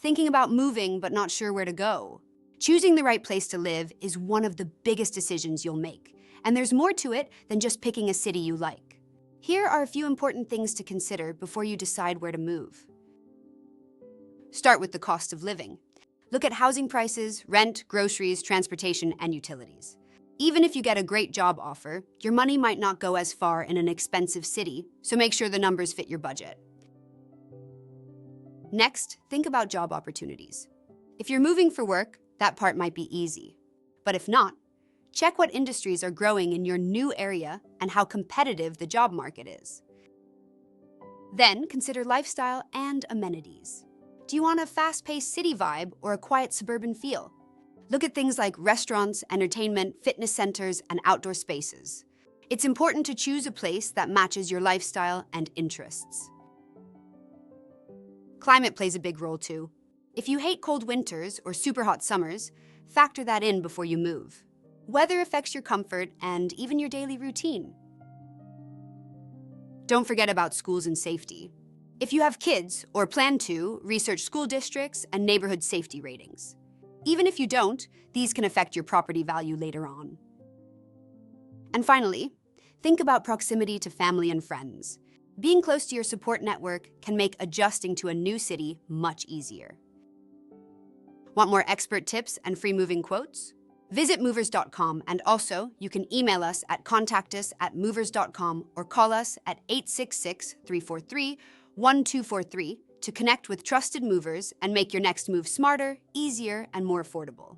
thinking about moving but not sure where to go. Choosing the right place to live is one of the biggest decisions you'll make, and there's more to it than just picking a city you like. Here are a few important things to consider before you decide where to move. Start with the cost of living. Look at housing prices, rent, groceries, transportation, and utilities. Even if you get a great job offer, your money might not go as far in an expensive city, so make sure the numbers fit your budget. Next, think about job opportunities. If you're moving for work, that part might be easy. But if not, check what industries are growing in your new area and how competitive the job market is. Then consider lifestyle and amenities. Do you want a fast-paced city vibe or a quiet suburban feel? Look at things like restaurants, entertainment, fitness centers, and outdoor spaces. It's important to choose a place that matches your lifestyle and interests. Climate plays a big role too. If you hate cold winters or super hot summers, factor that in before you move. Weather affects your comfort and even your daily routine. Don't forget about schools and safety. If you have kids or plan to, research school districts and neighborhood safety ratings. Even if you don't, these can affect your property value later on. And finally, think about proximity to family and friends. Being close to your support network can make adjusting to a new city much easier. Want more expert tips and free moving quotes? Visit movers.com, and also you can email us at contactus@movers.com or call us at 866-343-1243 to connect with trusted movers and make your next move smarter, easier, and more affordable.